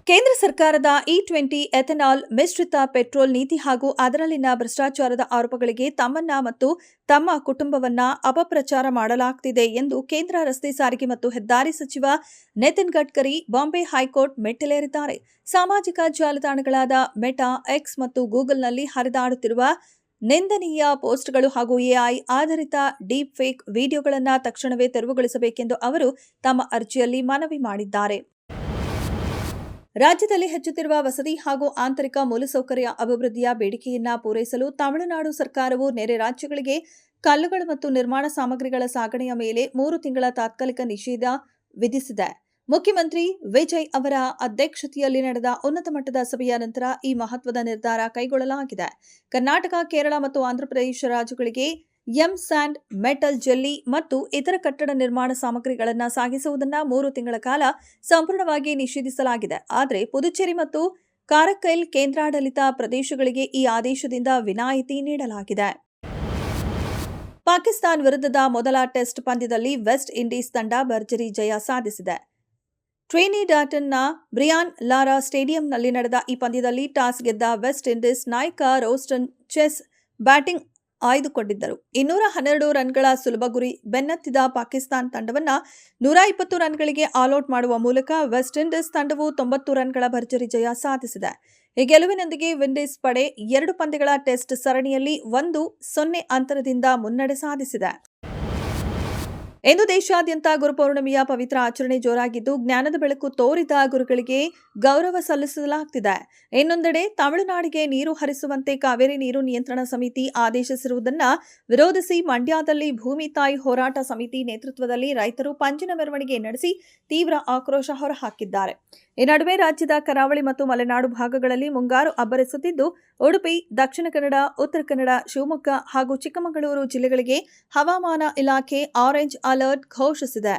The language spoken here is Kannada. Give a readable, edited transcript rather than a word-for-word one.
ಕೇಂದ್ರ ಸರ್ಕಾರದ ಇ20 ಎಥೆನಾಲ್ ಮಿಶ್ರಿತ ಪೆಟ್ರೋಲ್ ನೀತಿ ಹಾಗೂ ಅದರಲ್ಲಿನ ಭ್ರಷ್ಟಾಚಾರದ ಆರೋಪಗಳಿಗೆ ತಮ್ಮನ್ನ ಮತ್ತು ತಮ್ಮ ಕುಟುಂಬವನ್ನ ಅಪಪ್ರಚಾರ ಮಾಡಲಾಗುತ್ತಿದೆ ಎಂದು ಕೇಂದ್ರ ರಸ್ತೆ ಸಾರಿಗೆ ಮತ್ತು ಹೆದ್ದಾರಿ ಸಚಿವ ನಿತಿನ್ ಗಡ್ಕರಿ ಬಾಂಬೆ ಹೈಕೋರ್ಟ್ ಮೆಟ್ಟಿಲೇರಿದ್ದಾರೆ. ಸಾಮಾಜಿಕ ಜಾಲತಾಣಗಳಾದ ಮೆಟಾ, ಎಕ್ಸ್ ಮತ್ತು ಗೂಗಲ್ನಲ್ಲಿ ಹರಿದಾಡುತ್ತಿರುವ ನಿಂದನೀಯ ಪೋಸ್ಟ್ಗಳು ಹಾಗೂ ಎಐ ಆಧಾರಿತ ಡೀಪ್ ಫೇಕ್ ವಿಡಿಯೋಗಳನ್ನು ತಕ್ಷಣವೇ ತೆರವುಗೊಳಿಸಬೇಕೆಂದು ಅವರು ತಮ್ಮ ಅರ್ಜಿಯಲ್ಲಿ ಮನವಿ ಮಾಡಿದ್ದಾರೆ. ರಾಜ್ಯದಲ್ಲಿ ಹೆಚ್ಚುತ್ತಿರುವ ವಸತಿ ಹಾಗೂ ಆಂತರಿಕ ಮೂಲಸೌಕರ್ಯ ಅಭಿವೃದ್ಧಿಯ ಬೇಡಿಕೆಯನ್ನ ಪೂರೈಸಲು ತಮಿಳುನಾಡು ಸರ್ಕಾರವು ನೆರೆ ರಾಜ್ಯಗಳಿಗೆ ಕಲ್ಲುಗಳು ಮತ್ತು ನಿರ್ಮಾಣ ಸಾಮಗ್ರಿಗಳ ಸಾಗಣೆಯ ಮೇಲೆ 3 ತಿಂಗಳ ತಾತ್ಕಾಲಿಕ ನಿಷೇಧ ವಿಧಿಸಿದೆ. ಮುಖ್ಯಮಂತ್ರಿ ವಿಜಯ್ ಅವರ ಅಧ್ಯಕ್ಷತೆಯಲ್ಲಿ ನಡೆದ ಉನ್ನತ ಮಟ್ಟದ ಸಭೆಯ ನಂತರ ಈ ಮಹತ್ವದ ನಿರ್ಧಾರ ಕೈಗೊಳ್ಳಲಾಗಿದೆ. ಕರ್ನಾಟಕ, ಕೇರಳ ಮತ್ತು ಆಂಧ್ರಪ್ರದೇಶ ರಾಜ್ಯಗಳಿಗೆ ಸ್ಯಾಂಡ್, ಮೆಟಲ್, ಜೆಲ್ಲಿ ಮತ್ತು ಇತರ ಕಟ್ಟಡ ನಿರ್ಮಾಣ ಸಾಮಗ್ರಿಗಳನ್ನು ಸಾಗಿಸುವುದನ್ನು 3 ತಿಂಗಳ ಕಾಲ ಸಂಪೂರ್ಣವಾಗಿ ನಿಷೇಧಿಸಲಾಗಿದೆ. ಆದರೆ ಪುದುಚೇರಿ ಮತ್ತು ಕಾರೈಕಲ್ ಕೇಂದ್ರಾಡಳಿತ ಪ್ರದೇಶಗಳಿಗೆ ಈ ಆದೇಶದಿಂದ ವಿನಾಯಿತಿ ನೀಡಲಾಗಿದೆ. ಪಾಕಿಸ್ತಾನ ವಿರುದ್ಧದ ಮೊದಲ ಟೆಸ್ಟ್ ಪಂದ್ಯದಲ್ಲಿ ವೆಸ್ಟ್ ಇಂಡೀಸ್ ತಂಡ ಭರ್ಜರಿ ಜಯ ಸಾಧಿಸಿದೆ. ಟ್ರಿನಿಡಾಡ್ನ ಬ್ರಿಯಾನ್ ಲಾರಾ ಸ್ಟೇಡಿಯಂನಲ್ಲಿ ನಡೆದ ಈ ಪಂದ್ಯದಲ್ಲಿ ಟಾಸ್ ಗೆದ್ದ ವೆಸ್ಟ್ ಇಂಡೀಸ್ ನಾಯಕ ರೋಸ್ಟನ್ ಚೆಸ್ ಬ್ಯಾಟಿಂಗ್ ಆಯ್ದುಕೊಂಡಿದ್ದರು. 212 ರನ್ಗಳ ಸುಲಭ ಗುರಿ ಬೆನ್ನತ್ತಿದ ಪಾಕಿಸ್ತಾನ ತಂಡವನ್ನು 120 ರನ್ಗಳಿಗೆ ಆಲ್ಔಟ್ ಮಾಡುವ ಮೂಲಕ ವೆಸ್ಟ್ ಇಂಡೀಸ್ ತಂಡವು 90 ರನ್ಗಳ ಭರ್ಜರಿ ಜಯ ಸಾಧಿಸಿದೆ. ಈ ಗೆಲುವಿನೊಂದಿಗೆ ವಿಂಡೀಸ್ ಪಡೆ 2 ಪಂದ್ಯಗಳ ಟೆಸ್ಟ್ ಸರಣಿಯಲ್ಲಿ 1-0 ಅಂತರದಿಂದ ಮುನ್ನಡೆ ಸಾಧಿಸಿದೆ. ಇಂದು ದೇಶಾದ್ಯಂತ ಗುರುಪೌರ್ಣಿಮೆಯ ಪವಿತ್ರ ಆಚರಣೆ ಜೋರಾಗಿದ್ದು, ಜ್ಞಾನದ ಬೆಳಕು ತೋರಿದ ಗುರುಗಳಿಗೆ ಗೌರವ ಸಲ್ಲಿಸಲಾಗುತ್ತಿದೆ. ಇನ್ನೊಂದೆಡೆ ತಮಿಳುನಾಡಿಗೆ ನೀರು ಹರಿಸುವಂತೆ ಕಾವೇರಿ ನೀರು ನಿಯಂತ್ರಣ ಸಮಿತಿ ಆದೇಶಿಸಿರುವುದನ್ನು ವಿರೋಧಿಸಿ ಮಂಡ್ಯದಲ್ಲಿ ಭೂಮಿ ತಾಯಿ ಹೋರಾಟ ಸಮಿತಿ ನೇತೃತ್ವದಲ್ಲಿ ರೈತರು ಪಂಜಿನ ಮೆರವಣಿಗೆ ನಡೆಸಿ ತೀವ್ರ ಆಕ್ರೋಶ ಹೊರಹಾಕಿದ್ದಾರೆ. ಈ ನಡುವೆ ರಾಜ್ಯದ ಕರಾವಳಿ ಮತ್ತು ಮಲೆನಾಡು ಭಾಗಗಳಲ್ಲಿ ಮುಂಗಾರು ಅಬ್ಬರಿಸುತ್ತಿದ್ದು, ಉಡುಪಿ, ದಕ್ಷಿಣ ಕನ್ನಡ, ಉತ್ತರ ಕನ್ನಡ, ಶಿವಮೊಗ್ಗ ಹಾಗೂ ಚಿಕ್ಕಮಗಳೂರು ಜಿಲ್ಲೆಗಳಿಗೆ ಹವಾಮಾನ ಇಲಾಖೆ ಆರೆಂಜ್ ಅಲರ್ಟ್ ಘೋಷಿಸಿದೆ.